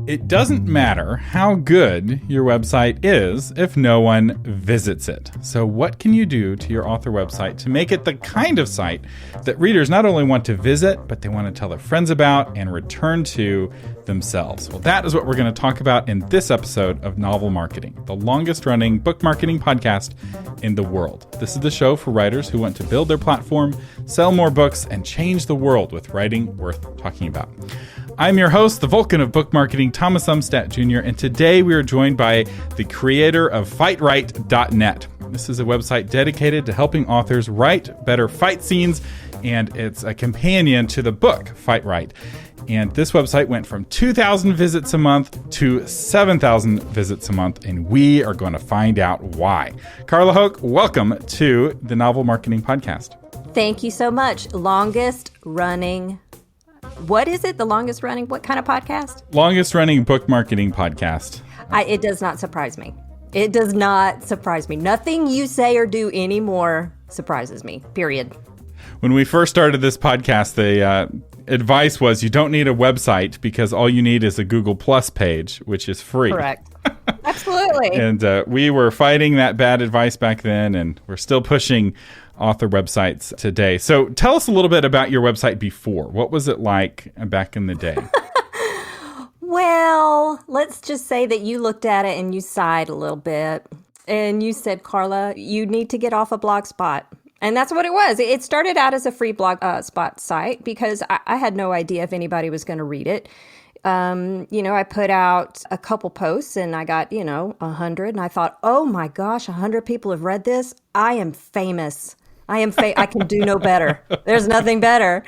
It doesn't matter how good your website is if no one visits it. So what can you do to your author website to make it the kind of site that readers not only want to visit, but they want to tell their friends about and return to themselves? Well, that is what we're going to talk about in this episode of Novel Marketing, the longest running book marketing podcast in the world. This is the show for writers who want to build their platform, sell more books, and change the world with writing worth talking about. I'm your host, the Vulcan of book marketing, Thomas Umstattd Jr., and today we are joined by the creator of FightRight.net. This is a website dedicated to helping authors write better fight scenes, and it's a companion to the book Fight Right. And this website went from 2,000 visits a month to 7,000 visits a month, and we are going to find out why. Carla Hoch, welcome to the Novel Marketing Podcast. Thank you so much. Longest running. What is it? The longest running? What kind of podcast? Longest running book marketing podcast. It does not surprise me. It does not surprise me. Nothing you say or do anymore surprises me, period. When we first started this podcast, the advice was you don't need a website because all you need is a Google Plus page, which is free. Correct. Absolutely. And we were fighting that bad advice back then, and we're still pushing author websites today. So tell us a little bit about your website before. What was it like back in the day? Well, let's just say that you looked at it and you sighed a little bit. And you said, Carla, you need to get off of Blogspot. And that's what it was. It started out as a free Blogspot site because I had no idea if anybody was going to read it. I put out a couple posts and I got, 100. And I thought, oh my gosh, 100 people have read this. I am famous. I can do no better. There's nothing better.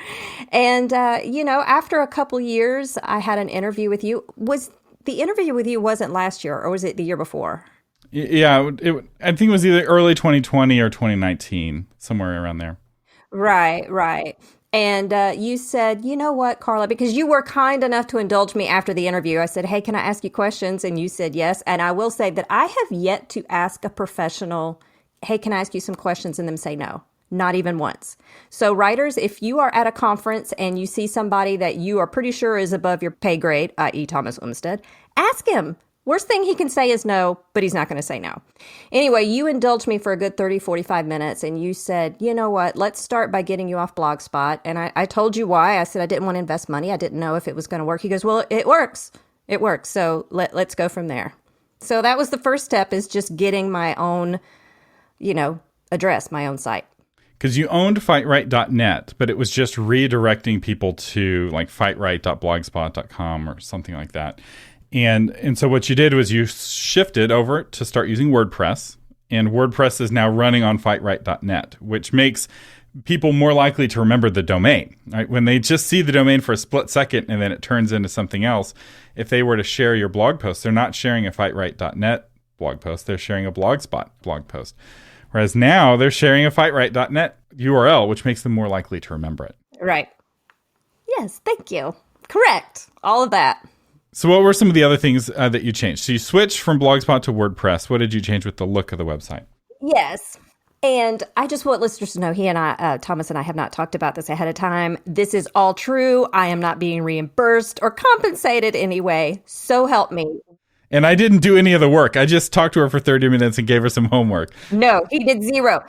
And, after a couple years, I had an interview with you. Was the interview with you wasn't last year or was it the year before? Yeah, I think it was either early 2020 or 2019, somewhere around there. Right. And you said, you know what, Carla, because you were kind enough to indulge me after the interview. I said, hey, can I ask you questions? And you said yes. And I will say that I have yet to ask a professional, hey, can I ask you some questions, and them say no. Not even once. So writers, if you are at a conference and you see somebody that you are pretty sure is above your pay grade, i.e. Thomas Umstattd, ask him. Worst thing he can say is no, but he's not going to say no. Anyway, you indulged me for a good 30, 45 minutes and you said, you know what, let's start by getting you off Blogspot. And I told you why. I said I didn't want to invest money. I didn't know if it was going to work. He goes, well, it works. It works. So let's go from there. So that was the first step, is just getting my own, address, my own site. Because you owned FightRight.net, but it was just redirecting people to like fightright.blogspot.com or something like that. And so what you did was you shifted over to start using WordPress, and WordPress is now running on FightRight.net, which makes people more likely to remember the domain. Right? When they just see the domain for a split second and then it turns into something else, if they were to share your blog post, they're not sharing a FightRight.net blog post, they're sharing a Blogspot blog post. Whereas now they're sharing a FightRight.net URL, which makes them more likely to remember it. Right. Yes, thank you. Correct. All of that. So what were some of the other things that you changed? So you switched from Blogspot to WordPress. What did you change with the look of the website? Yes. And I just want listeners to know, Thomas and I have not talked about this ahead of time. This is all true. I am not being reimbursed or compensated anyway. So help me. And I didn't do any of the work. I just talked to her for 30 minutes and gave her some homework. No, he did zero.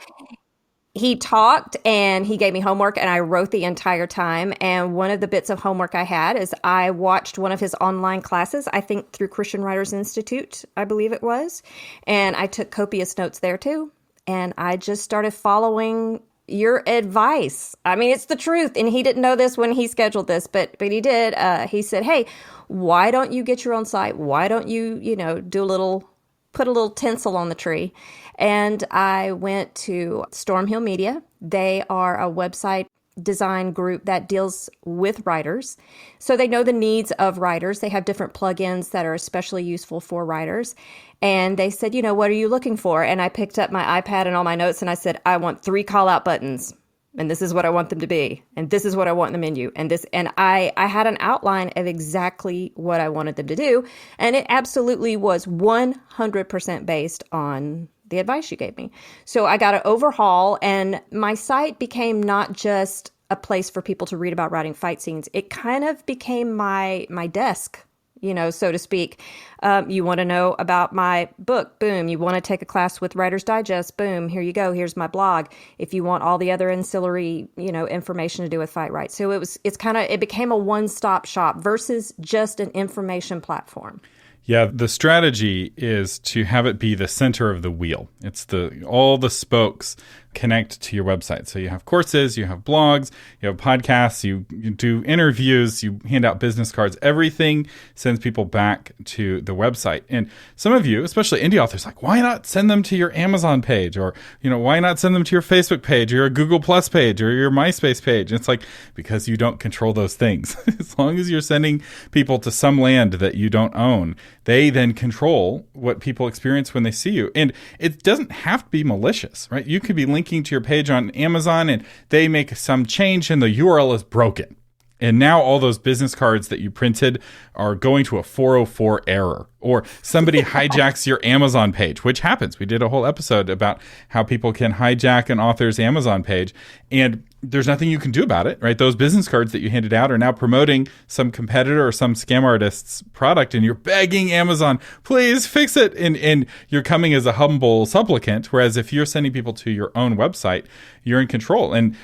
He talked and he gave me homework and I wrote the entire time. And one of the bits of homework I had is I watched one of his online classes, I think through Christian Writers Institute, I believe it was. And I took copious notes there too. And I just started following your advice. I mean, it's the truth. And he didn't know this when he scheduled this, but he did. He said, hey, why don't you get your own site? Why don't you, put a little tinsel on the tree? And I went to Storm Hill Media. They are a website design group that deals with writers. So they know the needs of writers. They have different plugins that are especially useful for writers. And they said, what are you looking for? And I picked up my iPad and all my notes and I said, I want 3 call out buttons. And this is what I want them to be. And this is what I want in the menu. And I had an outline of exactly what I wanted them to do. And it absolutely was 100% based on the advice you gave me. So I got an overhaul, and my site became not just a place for people to read about writing fight scenes. It kind of became my desk so to speak. You want to know about my book, boom. You want to take a class with Writer's Digest, boom, here you go. Here's my blog. If you want all the other ancillary, information to do with Fight Right. So it became a one-stop shop versus just an information platform. Yeah, the strategy is to have it be the center of the wheel. It's all the spokes connect to your website. So you have courses, you have blogs, you have podcasts, you do interviews, you hand out business cards. Everything sends people back to the website. And some of you, especially indie authors, like, why not send them to your Amazon page? Or, why not send them to your Facebook page or your Google Plus page or your MySpace page? And it's like, because you don't control those things. As long as you're sending people to some land that you don't own, they then control what people experience when they see you. And it doesn't have to be malicious, right? You could be linking to your page on Amazon and they make some change and the URL is broken. And now all those business cards that you printed are going to a 404 error, or somebody hijacks your Amazon page, which happens. We did a whole episode about how people can hijack an author's Amazon page, and there's nothing you can do about it, right? Those business cards that you handed out are now promoting some competitor or some scam artist's product, and you're begging Amazon, please fix it. And you're coming as a humble supplicant. Whereas if you're sending people to your own website, you're in control. And,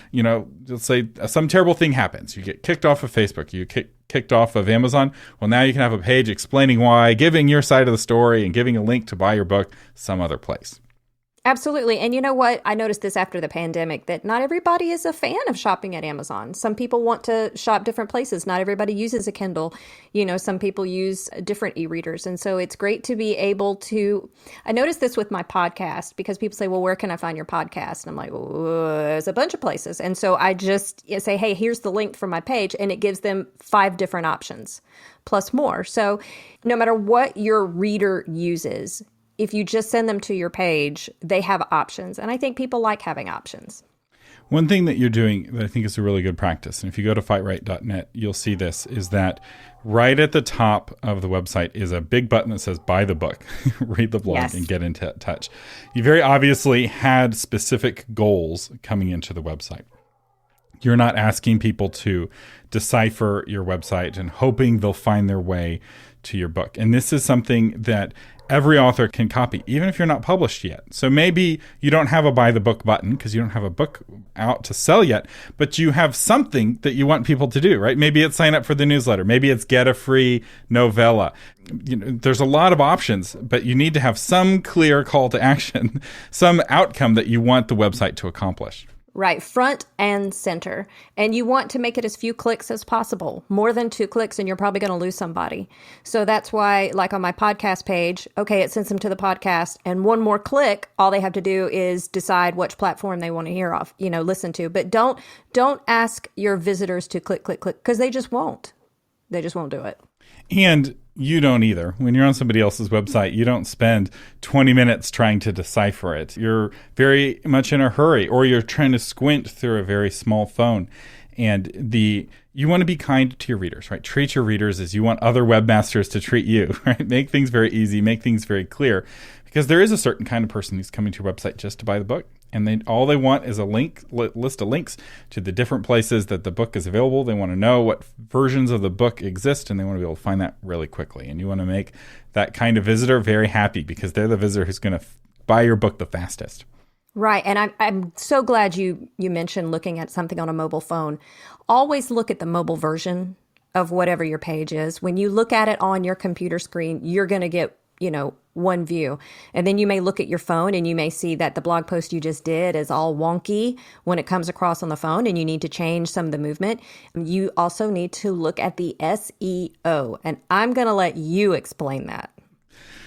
let's say some terrible thing happens. You get kicked off of Facebook. You kicked off of Amazon. Well, now you can have a page explaining why, giving your side of the story and giving a link to buy your book some other place. Absolutely. And you know what? I noticed this after the pandemic, that not everybody is a fan of shopping at Amazon. Some people want to shop different places. Not everybody uses a Kindle. Some people use different e-readers. And so it's great to be able to, I noticed this with my podcast, because people say, well, where can I find your podcast? And I'm like, well, there's a bunch of places. And so I just say, hey, here's the link for my page. And it gives them 5 different options plus more. So no matter what your reader uses, if you just send them to your page, they have options. And I think people like having options. One thing that you're doing that I think is a really good practice, and if you go to fightright.net, you'll see this, is that right at the top of the website is a big button that says buy the book, read the blog, yes, and get into touch. You very obviously had specific goals coming into the website. You're not asking people to decipher your website and hoping they'll find their way to your book. And this is something that every author can copy, even if you're not published yet. So maybe you don't have a buy the book button because you don't have a book out to sell yet, but you have something that you want people to do, right? Maybe it's sign up for the newsletter. Maybe it's get a free novella. There's a lot of options, but you need to have some clear call to action, some outcome that you want the website to accomplish. Right, front and center. And you want to make it as few clicks as possible. More than 2 clicks and you're probably going to lose somebody. So that's why, like on my podcast page, okay, it sends them to the podcast, and one more click, all they have to do is decide which platform they want to hear off, listen to. But don't ask your visitors to click, because they just won't. They just won't do it. And you don't either. When you're on somebody else's website, you don't spend 20 minutes trying to decipher it. You're very much in a hurry, or you're trying to squint through a very small phone. And you want to be kind to your readers, right? Treat your readers as you want other webmasters to treat you, right? Make things very easy, make things very clear, because there is a certain kind of person who's coming to your website just to buy the book. And all they want is a list of links to the different places that the book is available. They want to know what versions of the book exist, and they want to be able to find that really quickly. And you want to make that kind of visitor very happy, because they're the visitor who's going to buy your book the fastest. Right. And I'm so glad you mentioned looking at something on a mobile phone. Always look at the mobile version of whatever your page is. When you look at it on your computer screen, you're going to get one view. And then you may look at your phone and you may see that the blog post you just did is all wonky when it comes across on the phone, and you need to change some of the movement. You also need to look at the SEO, and I'm going to let you explain that.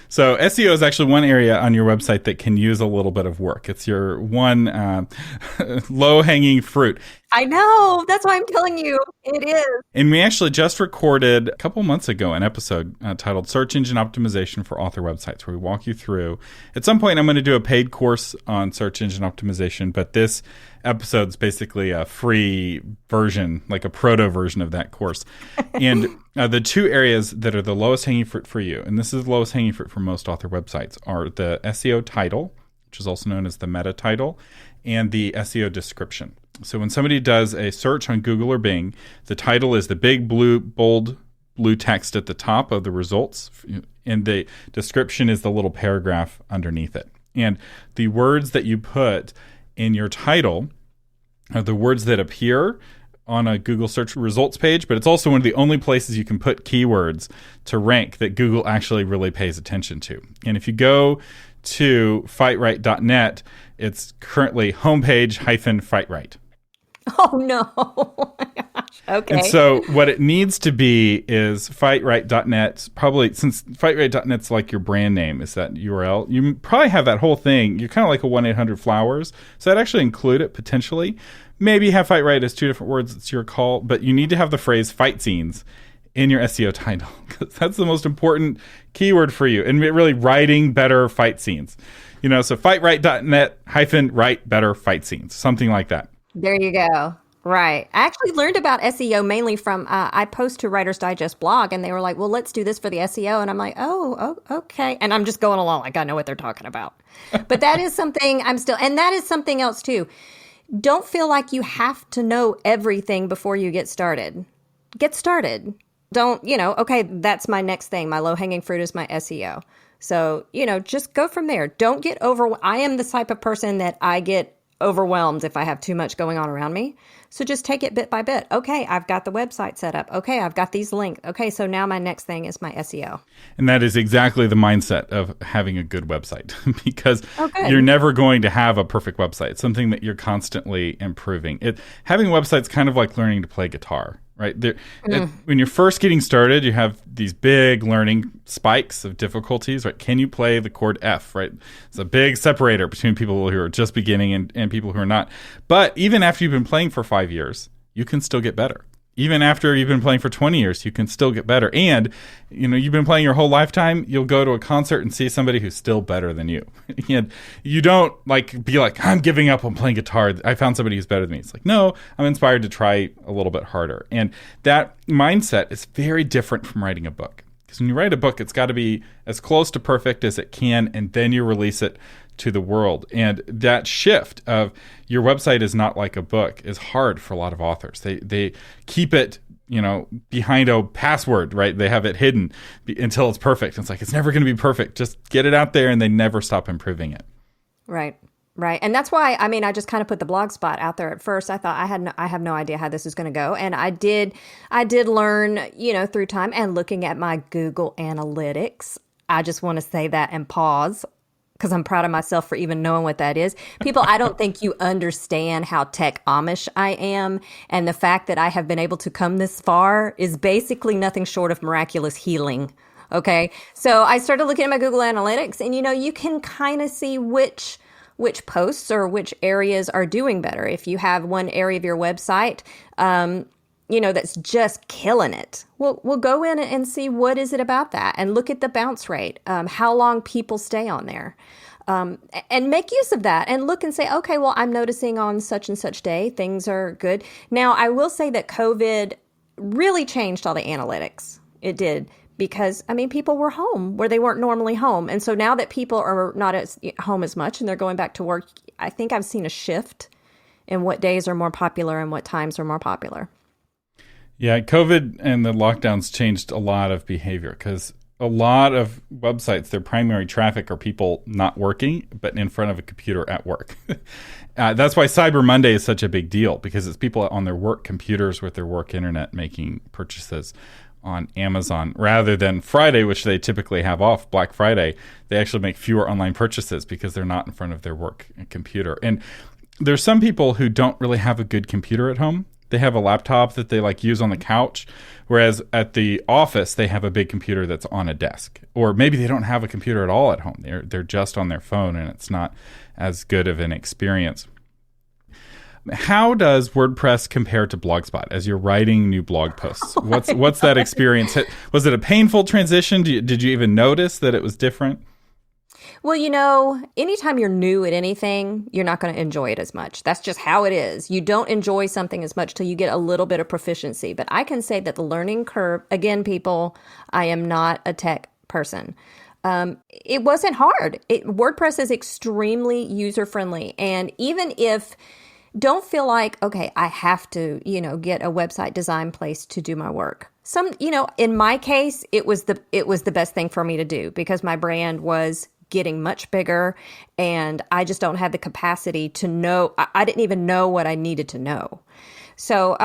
So SEO is actually one area on your website that can use a little bit of work. It's your one low-hanging fruit. I know. That's why I'm telling you. It is. And we actually just recorded a couple months ago an episode titled Search Engine Optimization for Author Websites, where we walk you through. At some point, I'm going to do a paid course on search engine optimization, but this episode's basically a free version, like a proto version of that course. And the 2 areas that are the lowest hanging fruit for you, and this is the lowest hanging fruit for most author websites, are the SEO title, which is also known as the meta title, and the SEO description. So when somebody does a search on Google or Bing, the title is the big blue bold blue text at the top of the results, and the description is the little paragraph underneath it. And the words that you put in your title are the words that appear on a Google search results page, but it's also one of the only places you can put keywords to rank that Google actually really pays attention to. And if you go to fightright.net, it's currently homepage-fightright. Oh, no. Oh, my gosh. Okay. And so what it needs to be is fightright.net. Probably, since fightright.net's like your brand name, is that URL. You probably have that whole thing. You're kind of like a 1-800-Flowers. So I'd actually include it potentially. Maybe have Fight Right as two different words. It's your call. But you need to have the phrase fight scenes in your SEO title, because that's the most important keyword for you. And really writing better fight scenes. So fightright.net -write better fight scenes. Something like that. There you go. Right. I actually learned about SEO mainly from, I post to Writer's Digest blog, and they were like, well, let's do this for the SEO. And I'm like, oh, okay. And I'm just going along like I know what they're talking about. But that is something and that is something else too. Don't feel like you have to know everything before you get started. Get started. Don't, okay, that's my next thing. My low-hanging fruit is my SEO. So, just go from there. Don't get I am the type of person that I get overwhelmed if I have too much going on around me. So just take it bit by bit. Okay, I've got the website set up. Okay, I've got these links. Okay, so now my next thing is my SEO. And that is exactly the mindset of having a good website, because you're never going to have a perfect website. It's something that you're constantly improving. Having a website's kind of like learning to play guitar. Right there, when you're first getting started, you have these big learning spikes of difficulties. Right? Can you play the chord F? Right, it's a big separator between people who are just beginning and people who are not. But even after you've been playing for 5 years, you can still get better. Even after you've been playing for 20 years, you can still get better. And, you've been playing your whole lifetime, you'll go to a concert and see somebody who's still better than you. And you don't be like, I'm giving up on playing guitar. I found somebody who's better than me. It's like, no, I'm inspired to try a little bit harder. And that mindset is very different from writing a book. Because when you write a book, it's got to be as close to perfect as it can, and then you release it to the world. And that shift of your website is not like a book is hard for a lot of authors. They keep it, behind a password, right? They have it hidden until it's perfect. It's like, it's never going to be perfect. Just get it out there, and they never stop improving it. Right. Right. And that's why, I just kind of put the blog spot out there at first. I thought I have no idea how this is going to go. And I did learn, through time and looking at my Google Analytics. I just want to say that and pause, because I'm proud of myself for even knowing what that is. People, I don't think you understand how tech Amish I am. And the fact that I have been able to come this far is basically nothing short of miraculous healing. Okay. So I started looking at my Google Analytics, and, you can kind of see which posts or which areas are doing better. If you have one area of your website, that's just killing it. We'll go in and see what is it about that, and look at the bounce rate, how long people stay on there, and make use of that and look and say, okay, well, I'm noticing on such and such day, things are good. Now, I will say that COVID really changed all the analytics. It did. Because, people were home where they weren't normally home. And so now that people are not at home as much and they're going back to work, I think I've seen a shift in what days are more popular and what times are more popular. Yeah, COVID and the lockdowns changed a lot of behavior, because a lot of websites, their primary traffic are people not working, but in front of a computer at work. That's why Cyber Monday is such a big deal, because it's people on their work computers with their work internet making purchases on Amazon, rather than Friday, which they typically have off, Black Friday. They actually make fewer online purchases because they're not in front of their work computer. And there's some people who don't really have a good computer at home. They have a laptop that they use on the couch, whereas at the office they have a big computer that's on a desk. Or maybe they don't have a computer at all at home. They're just on their phone, and it's not as good of an experience. How does WordPress compare to Blogspot as you're writing new blog posts? What's that experience? Was it a painful transition? Did you even notice that it was different? Well, anytime you're new at anything, you're not going to enjoy it as much. That's just how it is. You don't enjoy something as much till you get a little bit of proficiency. But I can say that the learning curve, again, people, I am not a tech person. It wasn't hard. WordPress is extremely user-friendly. And even if don't feel like, okay, I have to, get a website design place to do my work. In my case, it was the best thing for me to do because my brand was getting much bigger and I just don't have the capacity to know. I didn't even know what I needed to know. So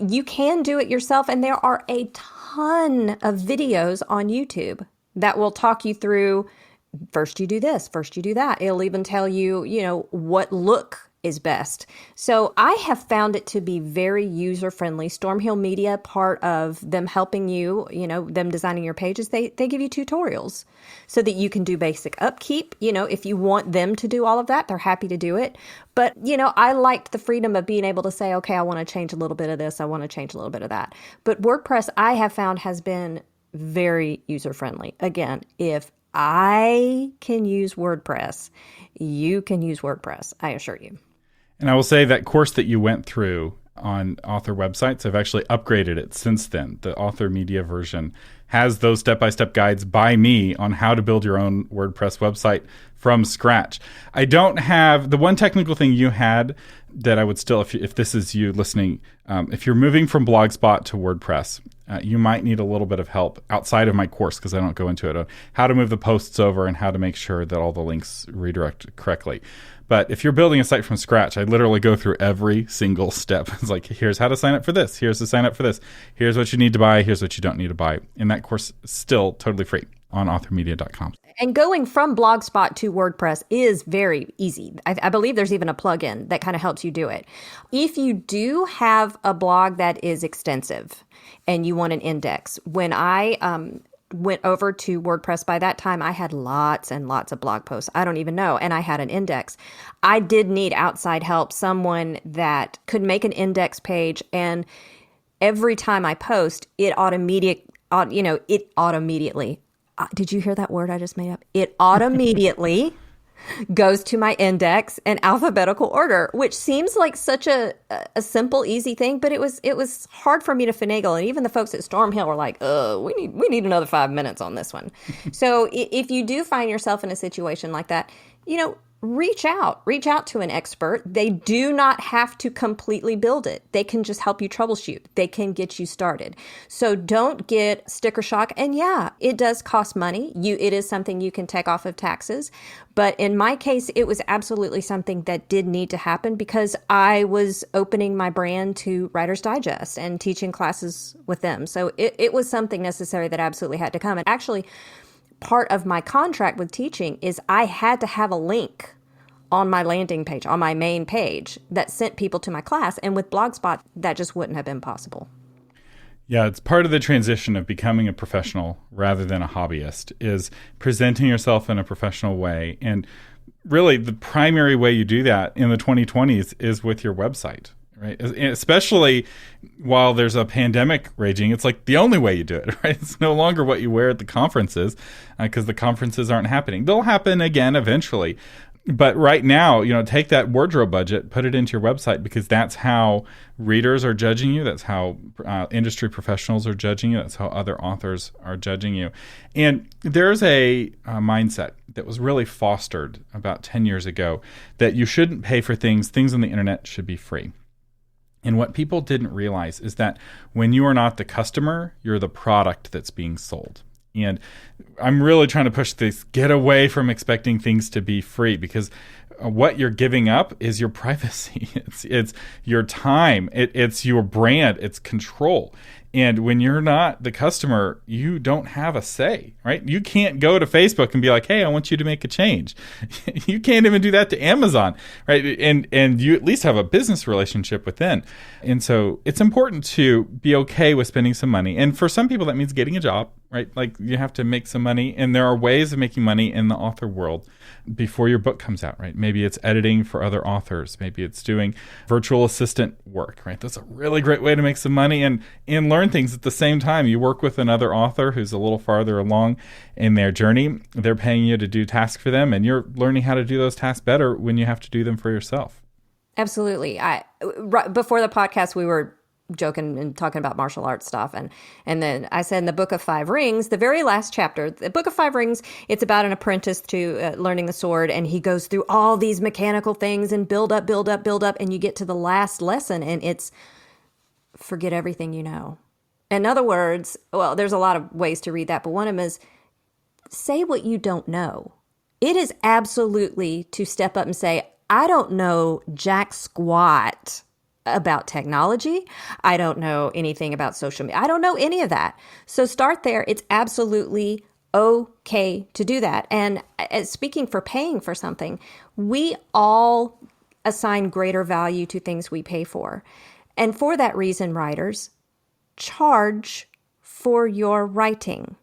you can do it yourself. And there are a ton of videos on YouTube that will talk you through, first you do this, first you do that. It'll even tell you, what look is best. So I have found it to be very user-friendly. Stormhill Media, part of them helping you, them designing your pages, they give you tutorials so that you can do basic upkeep. If you want them to do all of that, they're happy to do it. But, I liked the freedom of being able to say, okay, I want to change a little bit of this. I want to change a little bit of that. But WordPress, I have found, has been very user-friendly. Again, if I can use WordPress, you can use WordPress, I assure you. And I will say that course that you went through on author websites, I've actually upgraded it since then. The author media version has those step-by-step guides by me on how to build your own WordPress website from scratch. I don't have the one technical thing you had that I would still, if this is you listening, if you're moving from Blogspot to WordPress, you might need a little bit of help outside of my course because I don't go into it on how to move the posts over and how to make sure that all the links redirect correctly. But if you're building a site from scratch, I literally go through every single step. It's like, here's how to sign up for this. Here's to sign up for this. Here's what you need to buy. Here's what you don't need to buy. And that course is still totally free on authormedia.com. And going from Blogspot to WordPress is very easy. I believe there's even a plugin that kind of helps you do it. If you do have a blog that is extensive and you want an index, when I went over to WordPress, by that time I had lots and lots of blog posts. I don't even know. And I had an index. I did need outside help, someone that could make an index page. And every time I post, it automatically, did you hear that word I just made up? It automatically goes to my index in alphabetical order, which seems like such a simple, easy thing, but it was hard for me to finagle. And even the folks at Stormhill were like, we need another 5 minutes on this one. So if you do find yourself in a situation like that, reach out to an expert. They do not have to completely build it. They can just help you troubleshoot. They can get you started. So don't get sticker shock. And yeah, it does cost money. It is something you can take off of taxes. But in my case, it was absolutely something that did need to happen because I was opening my brand to Writer's Digest and teaching classes with them. So it was something necessary that absolutely had to come. And actually, part of my contract with teaching is I had to have a link on my landing page, on my main page, that sent people to my class. And with Blogspot, that just wouldn't have been possible. Yeah, it's part of the transition of becoming a professional rather than a hobbyist is presenting yourself in a professional way. And really, the primary way you do that in the 2020s is with your website. Right, especially while there's a pandemic raging, it's like the only way you do it. Right, it's no longer what you wear at the conferences because the conferences aren't happening. They'll happen again eventually, but right now, take that wardrobe budget, put it into your website because that's how readers are judging you. That's how industry professionals are judging you. That's how other authors are judging you. And there's a mindset that was really fostered about 10 years ago that you shouldn't pay for things. Things on the internet should be free. And what people didn't realize is that when you are not the customer, you're the product that's being sold. And I'm really trying to push this, get away from expecting things to be free because what you're giving up is your privacy. It's your time. It's your brand. It's control. And when you're not the customer, you don't have a say, right? You can't go to Facebook and be like, hey, I want you to make a change. You can't even do that to Amazon, right? And you at least have a business relationship with them. And so it's important to be okay with spending some money. And for some people, that means getting a job, right? Like you have to make some money. And there are ways of making money in the author world before your book comes out, right? Maybe it's editing for other authors. Maybe it's doing virtual assistant work, right? That's a really great way to make some money and learn things at the same time. You work with another author who's a little farther along in their journey. They're paying you to do tasks for them, and you're learning how to do those tasks better when you have to do them for yourself. Absolutely. Right before the podcast, we were joking and talking about martial arts stuff. And then I said in the Book of Five Rings, the very last chapter, the Book of Five Rings, it's about an apprentice to learning the sword. And he goes through all these mechanical things and build up. And you get to the last lesson and it's forget everything you know. In other words, well, there's a lot of ways to read that, but one of them is say what you don't know. It is absolutely to step up and say, I don't know jack squat about technology. I don't know anything about social media. I don't know any of that. So start there. It's absolutely okay to do that. And speaking for paying for something, we all assign greater value to things we pay for. And for that reason, writers, charge for your writing.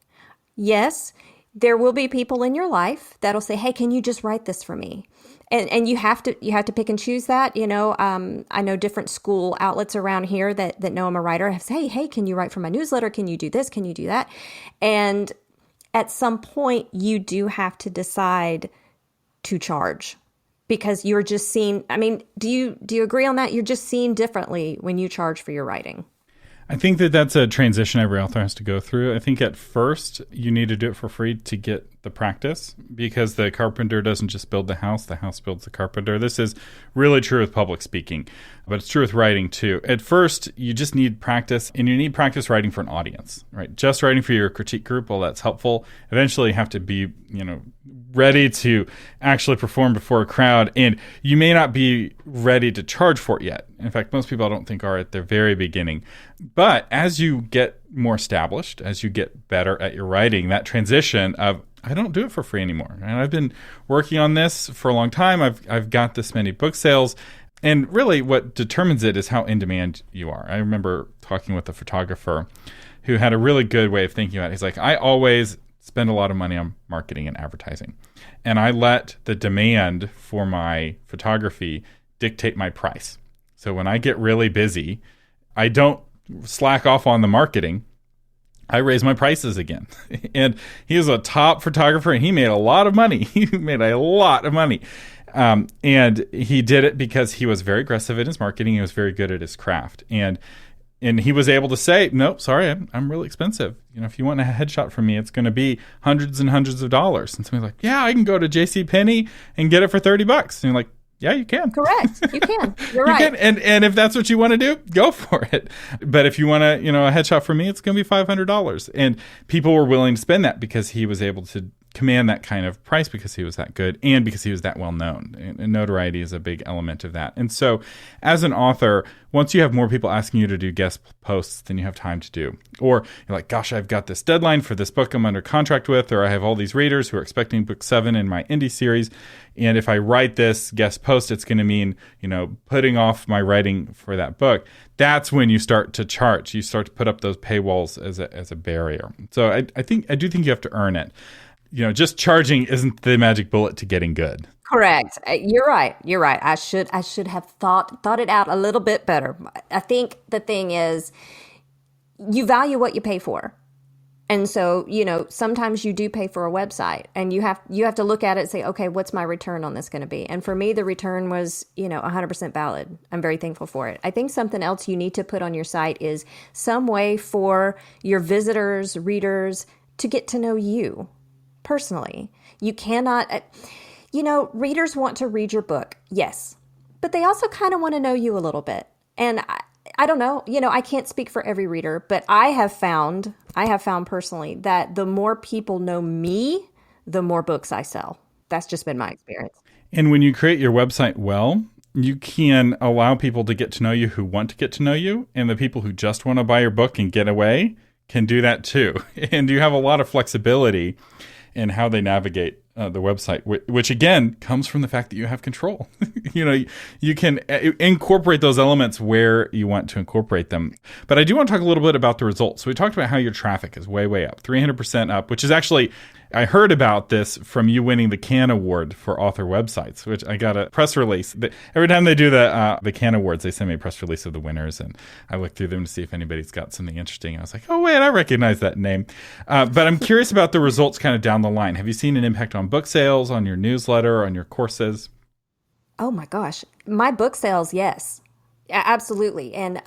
Yes, there will be people in your life that'll say, hey, can you just write this for me? And you have to pick and choose that. I know different school outlets around here that know I'm a writer have said, hey, can you write for my newsletter? Can you do this? Can you do that? And at some point, you do have to decide to charge because you're just seen. I mean, do you agree on that? You're just seen differently when you charge for your writing. I think that's a transition every author has to go through. I think at first you need to do it for free to get the practice because the carpenter doesn't just build the house builds the carpenter. This is really true with public speaking, but it's true with writing too. At first, you just need practice, and you need practice writing for an audience, right? Just writing for your critique group, well, that's helpful. Eventually, you have to be, ready to actually perform before a crowd, and you may not be ready to charge for it yet. In fact, most people I don't think are at their very beginning. But as you get more established, as you get better at your writing, that transition of I don't do it for free anymore. And I've been working on this for a long time. I've got this many book sales. And really what determines it is how in demand you are. I remember talking with a photographer who had a really good way of thinking about it. He's like, I always spend a lot of money on marketing and advertising. And I let the demand for my photography dictate my price. So when I get really busy, I don't slack off on the marketing. I raise my prices again. And he was a top photographer and he made a lot of money. He made a lot of money. And he did it because he was very aggressive in his marketing. He was very good at his craft. And he was able to say, no, sorry, I'm really expensive. If you want a headshot from me, it's going to be hundreds and hundreds of dollars. And somebody's like, yeah, I can go to JCPenney and get it for $30. And you're like, yeah, you can. Correct. You can. You're right. You can. And if that's what you want to do, go for it. But if you want a headshot from me, it's going to be $500. And people were willing to spend that because he was able to command that kind of price because he was that good and because he was that well known. And notoriety is a big element of that. And so as an author, once you have more people asking you to do guest posts than you have time to do, or you're like, gosh, I've got this deadline for this book I'm under contract with, or I have all these readers who are expecting book 7 in my indie series. And if I write this guest post, it's going to mean, putting off my writing for that book. That's when you start to charge. You start to put up those paywalls as a barrier. So I do think you have to earn it. Just charging isn't the magic bullet to getting good. Correct. You're right. I should have thought it out a little bit better. I think the thing is you value what you pay for. And so, sometimes you do pay for a website and you have to look at it and say, okay, what's my return on this going to be? And for me, the return was, 100% valid. I'm very thankful for it. I think something else you need to put on your site is some way for your visitors, readers to get to know you personally. You cannot, readers want to read your book. Yes. But they also kind of want to know you a little bit. And I don't know, I can't speak for every reader, but I have found personally that the more people know me, the more books I sell. That's just been my experience. And when you create your website well, you can allow people to get to know you who want to get to know you, and the people who just want to buy your book and get away can do that too. And you have a lot of flexibility in how they navigate the website, which again comes from the fact that you have control. You can incorporate those elements where you want to incorporate them. But I do want to talk a little bit about the results. So we talked about how your traffic is way, way up, 300% up, which is actually, I heard about this from you winning the CAN Award for author websites, which I got a press release. Every time they do the CAN Awards, they send me a press release of the winners, and I look through them to see if anybody's got something interesting. I was like, oh, wait, I recognize that name. But I'm curious about the results kind of down the line. Have you seen an impact on book sales, on your newsletter, on your courses? Oh, my gosh. My book sales, yes. Absolutely. And,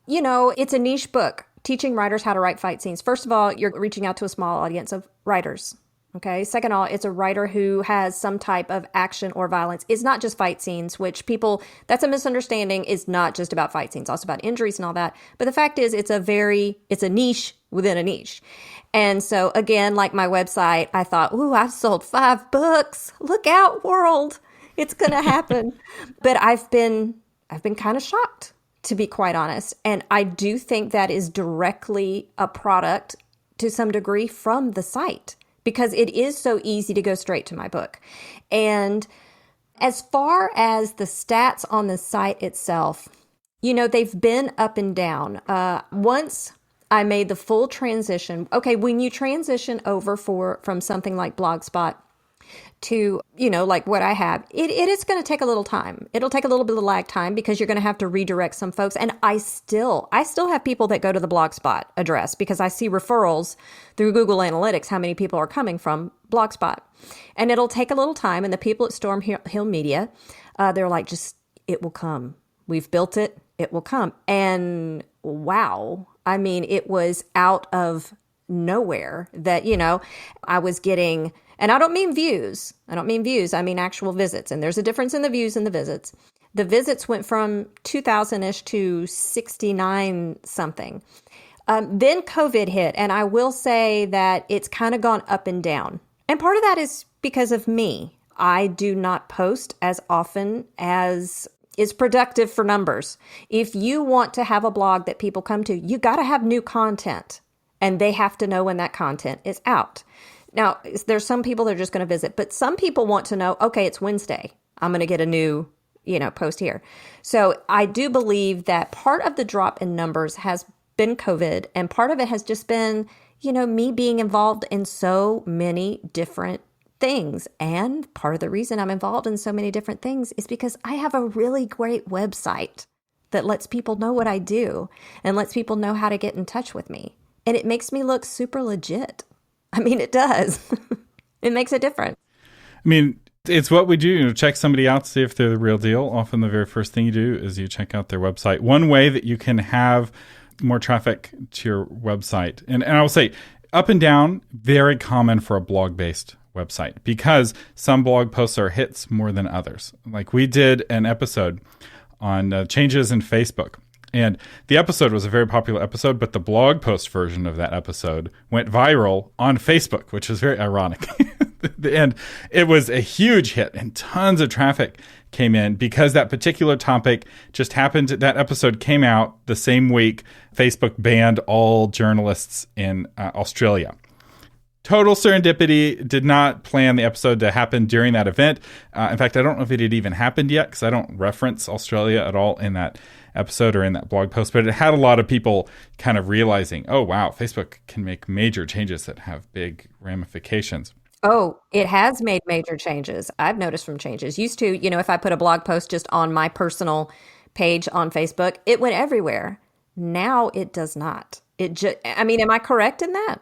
it's a niche book. Teaching writers how to write fight scenes. First of all, you're reaching out to a small audience of writers. Okay. Second of all, it's a writer who has some type of action or violence. It's not just fight scenes, which people, that's a misunderstanding, is not just about fight scenes, also about injuries and all that. But the fact is, it's a niche within a niche. And so again, like my website, I thought, ooh, I've sold 5 books. Look out, world. It's going to happen. But I've been kind of shocked, to be quite honest. And I do think that is directly a product to some degree from the site, because it is so easy to go straight to my book. And as far as the stats on the site itself, they've been up and down. Once I made the full transition, okay, when you transition over from something like Blogspot to, like what I have, it is going to take a little time. It'll take a little bit of lag time because you're going to have to redirect some folks. And I still have people that go to the Blogspot address because I see referrals through Google Analytics, how many people are coming from Blogspot. And it'll take a little time. And the people at Storm Hill Media, they're like, it will come. We've built it. It will come. And wow. I mean, it was out of nowhere that, I was getting, and I don't mean views. I mean actual visits. And there's a difference in the views and the visits. The visits went from 2,000-ish to 69 something. Then COVID hit. And I will say that it's kind of gone up and down. And part of that is because of me. I do not post as often as is productive for numbers. If you want to have a blog that people come to, you got to have new content. And they have to know when that content is out. Now, there's some people that are just going to visit, but some people want to know, okay, it's Wednesday. I'm going to get a new, post here. So I do believe that part of the drop in numbers has been COVID, and part of it has just been, me being involved in so many different things. And part of the reason I'm involved in so many different things is because I have a really great website that lets people know what I do and lets people know how to get in touch with me. And it makes me look super legit. I mean, it does. It makes a difference. I mean, it's what we do. Check somebody out, see if they're the real deal. Often the very first thing you do is you check out their website. One way that you can have more traffic to your website, and I will say up and down, very common for a blog-based website because some blog posts are hits more than others. Like we did an episode on changes in Facebook. And the episode was a very popular episode, but the blog post version of that episode went viral on Facebook, which was very ironic. And it was a huge hit and tons of traffic came in because that particular topic just happened. That episode came out the same week Facebook banned all journalists in Australia. Total serendipity, did not plan the episode to happen during that event. In fact, I don't know if it had even happened yet because I don't reference Australia at all in that episode or in that blog post, but it had a lot of people kind of realizing, oh, wow, Facebook can make major changes that have big ramifications. Oh, it has made major changes. I've noticed from changes. Used to, if I put a blog post just on my personal page on Facebook, it went everywhere. Now it does not. Am I correct in that?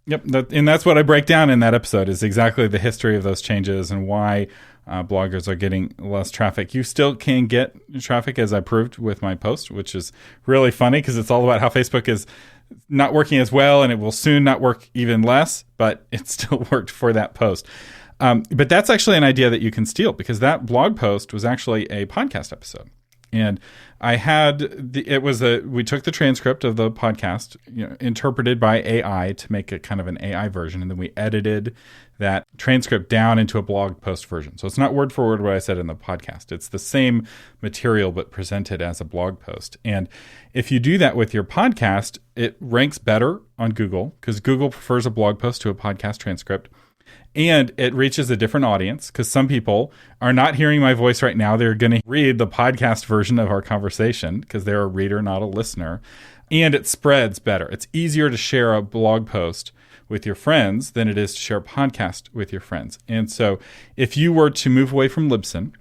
Yep. And that's what I break down in that episode is exactly the history of those changes and why bloggers are getting less traffic. You still can get traffic, as I proved with my post, which is really funny because it's all about how Facebook is not working as well and it will soon not work even less, but it still worked for that post. But that's actually an idea that you can steal because that blog post was actually a podcast episode. And I had we took the transcript of the podcast, interpreted by AI to make a kind of an AI version. And then we edited that transcript down into a blog post version. So it's not word for word what I said in the podcast. It's the same material, but presented as a blog post. And if you do that with your podcast, it ranks better on Google because Google prefers a blog post to a podcast transcript. And it reaches a different audience because some people are not hearing my voice right now. They're going to read the podcast version of our conversation because they're a reader, not a listener. And it spreads better. It's easier to share a blog post with your friends than it is to share a podcast with your friends. And so if you were to move away from Libsyn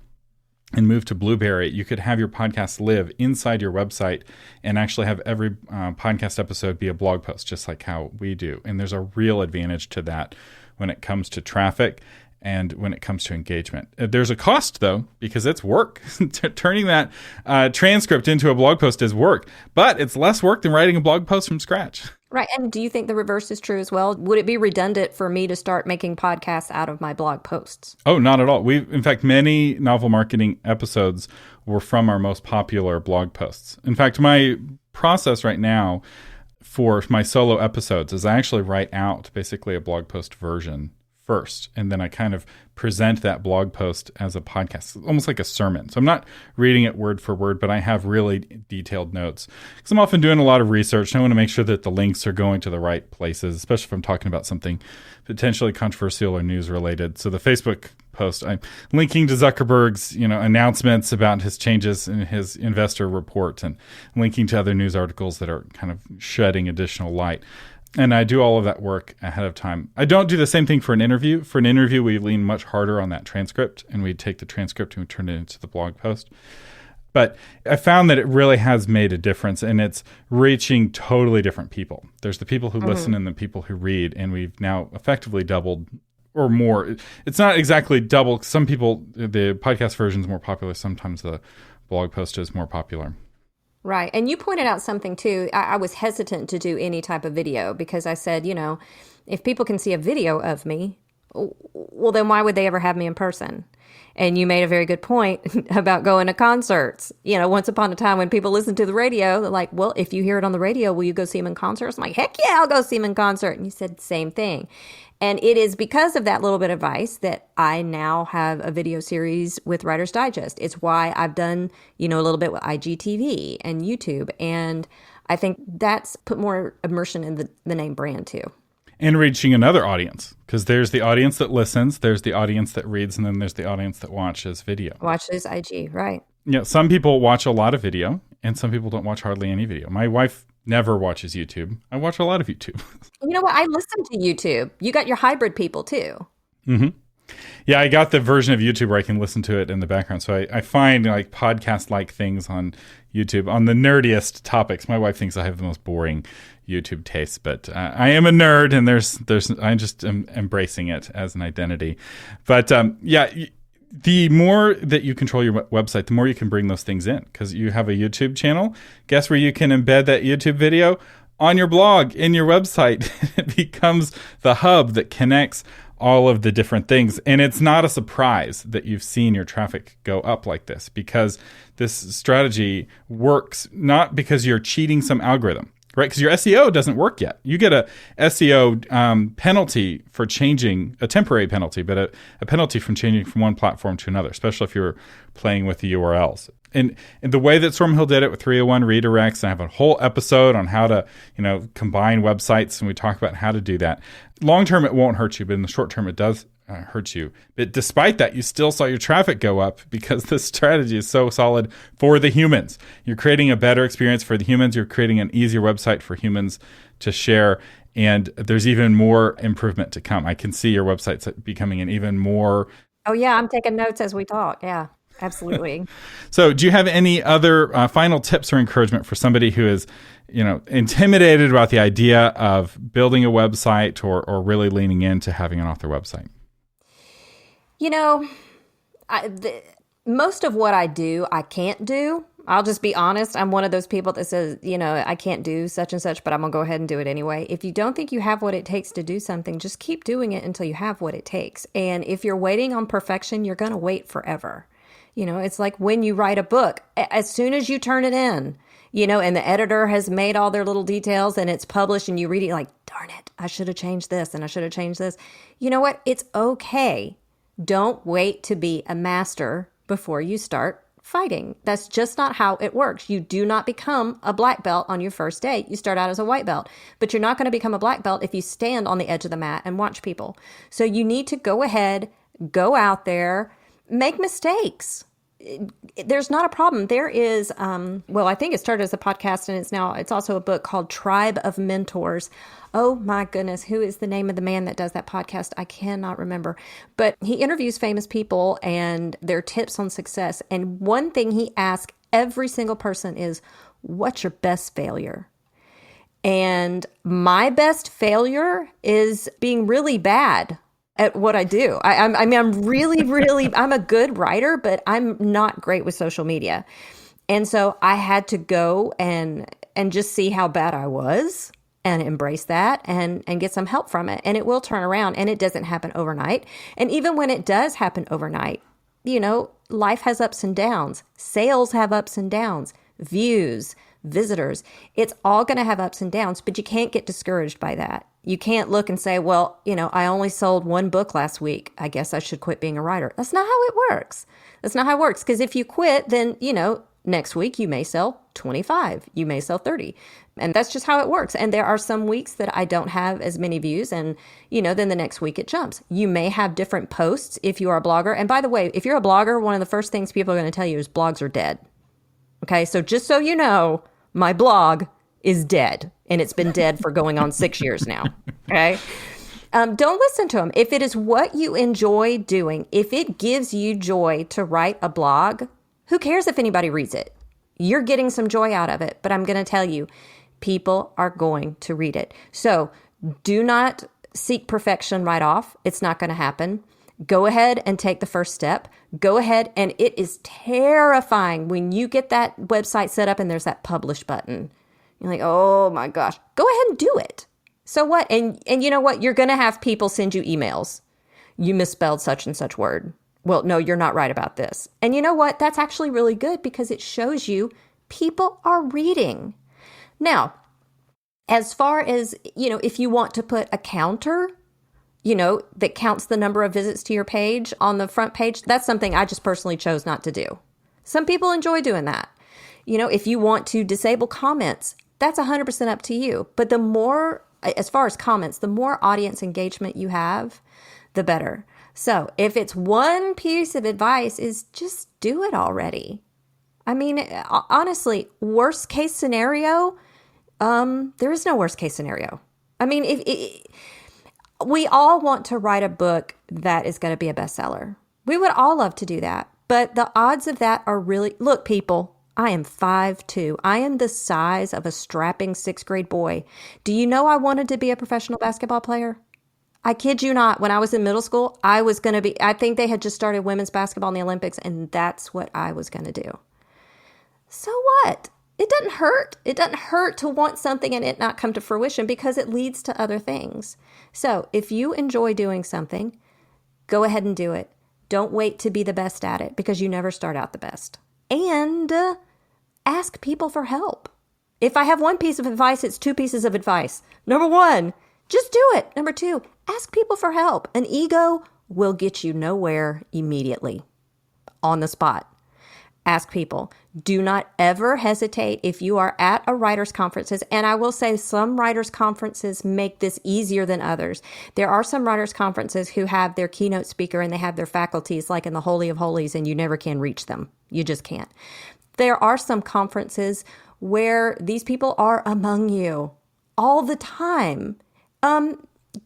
and move to Blueberry, you could have your podcast live inside your website and actually have every podcast episode be a blog post, just like how we do. And there's a real advantage to that when it comes to traffic. and when it comes to engagement. There's a cost, though, because it's work. Turning that transcript into a blog post is work, but it's less work than writing a blog post from scratch. Right. And do you think the reverse is true as well? Would it be redundant for me to start making podcasts out of my blog posts? Oh, not at all. In fact, many novel marketing episodes were from our most popular blog posts. In fact, my process right now for my solo episodes is I actually write out basically a blog post version first, and then I kind of present that blog post as a podcast, almost like a sermon. So I'm not reading it word for word, but I have really detailed notes because I'm often doing a lot of research. And I want to make sure that the links are going to the right places, especially if I'm talking about something potentially controversial or news related. So the Facebook post, I'm linking to Zuckerberg's, announcements about his changes in his investor report and linking to other news articles that are kind of shedding additional light. And I do all of that work ahead of time. I don't do the same thing for an interview. For an interview, we lean much harder on that transcript, and we take the transcript and we turn it into the blog post. But I found that it really has made a difference, and it's reaching totally different people. There's the people who listen and the people who read, and we've now effectively doubled or more. It's not exactly double. Some people, the podcast version is more popular. Sometimes the blog post is more popular. Right. And you pointed out something too. I was hesitant to do any type of video because I said, if people can see a video of me, well, then why would they ever have me in person? And you made a very good point about going to concerts. Once upon a time when people listen to the radio, they're like, well, if you hear it on the radio, will you go see him in concert? I'm like, heck yeah, I'll go see him in concert. And you said the same thing. And it is because of that little bit of advice that I now have a video series with Writer's Digest. It's why I've done, a little bit with IGTV and YouTube. And I think that's put more immersion in the name brand too. And reaching another audience, because there's the audience that listens, there's the audience that reads, and then there's the audience that watches video. Watches IG, right. Some people watch a lot of video, and some people don't watch hardly any video. My wife never watches YouTube. I watch a lot of YouTube. You know what? I listen to YouTube. You got your hybrid people too. Mm-hmm. Yeah, I got the version of YouTube where I can listen to it in the background. So I find like podcast-like things on YouTube on the nerdiest topics. My wife thinks I have the most boring YouTube taste, but I am a nerd, and I'm just embracing it as an identity. But the more that you control your website, the more you can bring those things in, because you have a YouTube channel. Guess where you can embed that YouTube video? On your blog, in your website. It becomes the hub that connects all of the different things. And it's not a surprise that you've seen your traffic go up like this, because this strategy works not because you're cheating some algorithm, right? Because your SEO doesn't work yet. You get a SEO penalty for changing, a temporary penalty, but a penalty from changing from one platform to another, especially if you're playing with the URLs. And the way that Stormhill did it with 301 redirects, I have a whole episode on how to, combine websites, and we talk about how to do that. Long term, it won't hurt you, but in the short term, it does hurt you. But despite that, you still saw your traffic go up because this strategy is so solid for the humans. You're creating a better experience for the humans. You're creating an easier website for humans to share. And there's even more improvement to come. I can see your website's becoming an even more... Oh, yeah. I'm taking notes as we talk. Yeah. Absolutely. So do you have any other final tips or encouragement for somebody who is, intimidated about the idea of building a website or really leaning into having an author website? Most of what I do, I can't do. I'll just be honest. I'm one of those people that says, I can't do such and such, but I'm going to go ahead and do it anyway. If you don't think you have what it takes to do something, just keep doing it until you have what it takes. And if you're waiting on perfection, you're going to wait forever. It's like when you write a book, as soon as you turn it in, and the editor has made all their little details and it's published and you read it, you're like, darn it, I should have changed this and I should have changed this. You know what? It's okay. Don't wait to be a master before you start fighting. That's just not how it works. You do not become a black belt on your first day. You start out as a white belt, but you're not going to become a black belt if you stand on the edge of the mat and watch people. So you need to go ahead, go out there, make mistakes. There's not a problem. There is, I think it started as a podcast and it's also a book called Tribe of Mentors. Oh my goodness. Who is the name of the man that does that podcast? I cannot remember, but he interviews famous people and their tips on success. And one thing he asks every single person is, what's your best failure? And my best failure is being really bad at what I do. I mean, I'm really, really, I'm a good writer, but I'm not great with social media. And so I had to go and just see how bad I was and embrace that and get some help from it. And it will turn around, and it doesn't happen overnight. And even when it does happen overnight, you know, life has ups and downs. Sales have ups and downs. Views, visitors, it's all going to have ups and downs, but you can't get discouraged by that. You can't look and say, well, you know, I only sold one book last week. I guess I should quit being a writer. That's not how it works. That's not how it works. Because if you quit, then, you know, next week you may sell 25, you may sell 30. And that's just how it works. And there are some weeks that I don't have as many views. And, you know, then the next week it jumps. You may have different posts if you are a blogger. And by the way, if you're a blogger, one of the first things people are going to tell you is blogs are dead. Okay. So just so you know, my blog is dead. And it's been dead for going on 6 years now. Okay. Don't listen to them. If it is what you enjoy doing, if it gives you joy to write a blog, who cares if anybody reads it? You're getting some joy out of it. But I'm going to tell you, people are going to read it. So do not seek perfection right off. It's not going to happen. Go ahead and take the first step. Go ahead. And it is terrifying when you get that website set up and there's that publish button. You're like, oh my gosh, go ahead and do it. So what? And you know what? You're going to have people send you emails. You misspelled such and such word. Well, no, you're not right about this. And you know what? That's actually really good because it shows you people are reading. Now, as far as, you know, if you want to put a counter, you know, that counts the number of visits to your page on the front page, that's something I just personally chose not to do. Some people enjoy doing that. You know, if you want to disable comments, that's 100% up to you. But the more, as far as comments, the more audience engagement you have, the better. So if it's one piece of advice is just do it already. I mean, honestly, worst case scenario, there is no worst case scenario. I mean, we all want to write a book that is going to be a bestseller. We would all love to do that. But the odds of that are really, look, people, I am 5'2". I am the size of a strapping 6th grade boy. Do you know I wanted to be a professional basketball player? I kid you not. When I was in middle school, I was going to be, I think they had just started women's basketball in the Olympics, and that's what I was going to do. So what? It doesn't hurt. It doesn't hurt to want something and it not come to fruition because it leads to other things. So if you enjoy doing something, go ahead and do it. Don't wait to be the best at it because you never start out the best. And ask people for help. If I have one piece of advice, it's 2 pieces of advice. Number 1, just do it. Number 2, ask people for help. An ego will get you nowhere immediately, on the spot. Ask people. Do not ever hesitate if you are at a writers' conferences. And I will say some writers' conferences make this easier than others. There are some writers' conferences who have their keynote speaker and they have their faculties like in the Holy of Holies and you never can reach them. You just can't. There are some conferences where these people are among you all the time.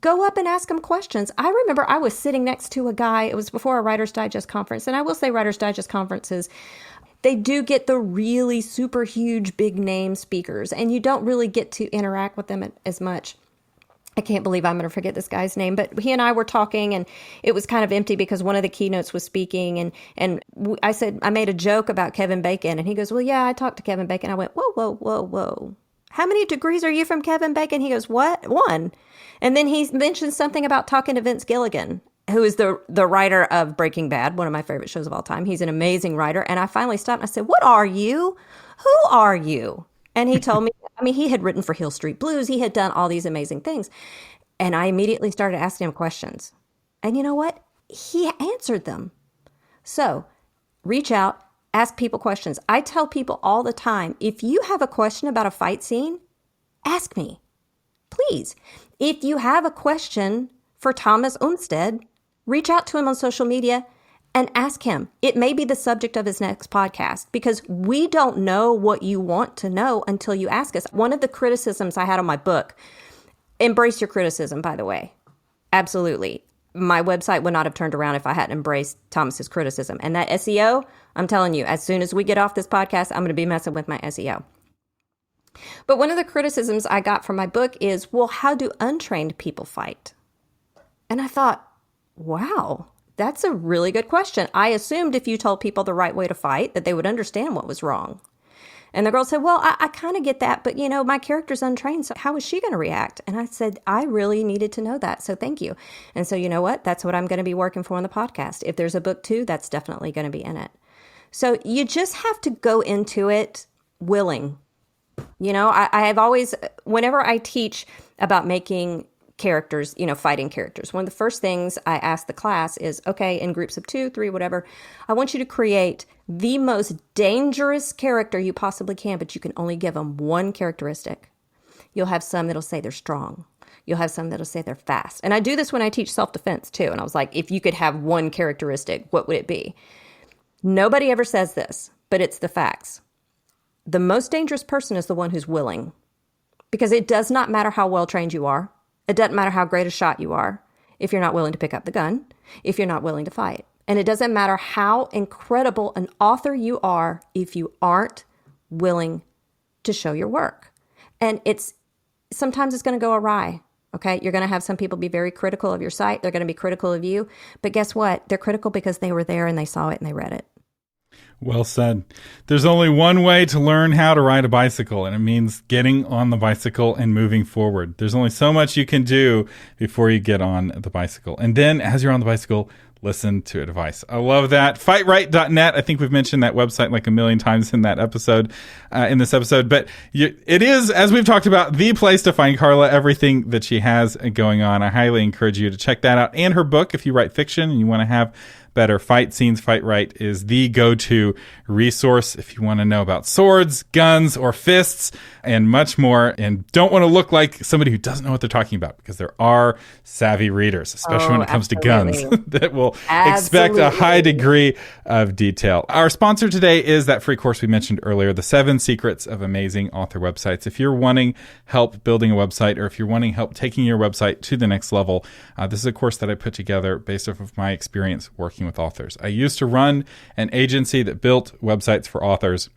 Go up and ask them questions. I remember I was sitting next to a guy. It was before a Writer's Digest conference. And I will say Writer's Digest conferences, they do get the really super huge big name speakers. And you don't really get to interact with them as much. I can't believe I'm going to forget this guy's name, but he and I were talking and it was kind of empty because one of the keynotes was speaking and I said, I made a joke about Kevin Bacon and he goes, well, yeah, I talked to Kevin Bacon. I went, whoa, whoa, whoa, whoa. How many degrees are you from Kevin Bacon? He goes, what? 1. And then he mentioned something about talking to Vince Gilligan, who is the writer of Breaking Bad, one of my favorite shows of all time. He's an amazing writer. And I finally stopped and I said, what are you? Who are you? And he told me, I mean, he had written for Hill Street Blues. He had done all these amazing things. And I immediately started asking him questions. And you know what? He answered them. So reach out, ask people questions. I tell people all the time, if you have a question about a fight scene, ask me, please. If you have a question for Thomas Umstattd, reach out to him on social media and ask him. It may be the subject of his next podcast because we don't know what you want to know until you ask us. One of the criticisms I had on my book, embrace your criticism, by the way. Absolutely. My website would not have turned around if I hadn't embraced Thomas's criticism. And that SEO, I'm telling you, as soon as we get off this podcast, I'm going to be messing with my SEO. But one of the criticisms I got from my book is, well, how do untrained people fight? And I thought, Wow, that's a really good question. I assumed if you told people the right way to fight, that they would understand what was wrong. And the girl said, well, I kind of get that, but my character's untrained, so how is she going to react? And I said, I really needed to know that, so thank you. And so you know what? That's what I'm going to be working for on the podcast. If there's a book 2, that's definitely going to be in it. So you just have to go into it willing. I have always, whenever I teach about making characters, fighting characters, one of the first things I ask the class is, okay, in groups of 2, 3, whatever, I want you to create the most dangerous character you possibly can, but you can only give them one characteristic. You'll have some that'll say they're strong. You'll have some that'll say they're fast. And I do this when I teach self-defense too. And I was like, if you could have one characteristic, what would it be? Nobody ever says this, but it's the facts. The most dangerous person is the one who's willing, because it does not matter how well trained you are. It doesn't matter how great a shot you are if you're not willing to pick up the gun, if you're not willing to fight. And it doesn't matter how incredible an author you are if you aren't willing to show your work. And sometimes it's going to go awry. Okay, you're going to have some people be very critical of your site. They're going to be critical of you. But guess what? They're critical because they were there and they saw it and they read it. Well said. There's only one way to learn how to ride a bicycle, and it means getting on the bicycle and moving forward. There's only so much you can do before you get on the bicycle. And then as you're on the bicycle, listen to advice. I love that. Fightright.net. I think we've mentioned that website like a million times in this episode. But it is, as we've talked about, the place to find Carla, everything that she has going on. I highly encourage you to check that out. And her book, if you write fiction and you want to have better fight scenes, Fight Right is the go-to resource if you want to know about swords, guns, or fists, and much more, and don't want to look like somebody who doesn't know what they're talking about, because there are savvy readers, especially when it comes to guns, that will expect a high degree of detail. Our sponsor today is that free course we mentioned earlier, the 7 Secrets of Amazing Author Websites. If you're wanting help building a website, or if you're wanting help taking your website to the next level, this is a course that I put together based off of my experience working with authors. I used to run an agency that built websites for authors,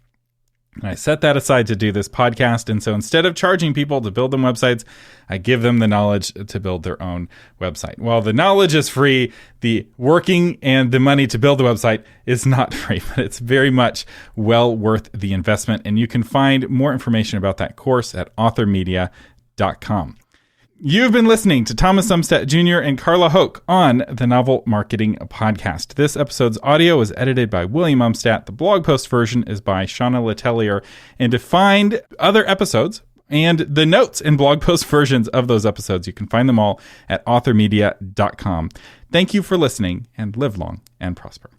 and I set that aside to do this podcast. And so instead of charging people to build them websites, I give them the knowledge to build their own website. While the knowledge is free, the working and the money to build the website is not free, but it's very much well worth the investment. And you can find more information about that course at authormedia.com. You've been listening to Thomas Umstattd Jr. and Carla Hoch on the Novel Marketing Podcast. This episode's audio was edited by William Umstattd. The blog post version is by Shauna Letelier. And to find other episodes and the notes and blog post versions of those episodes, you can find them all at authormedia.com. Thank you for listening, and live long and prosper.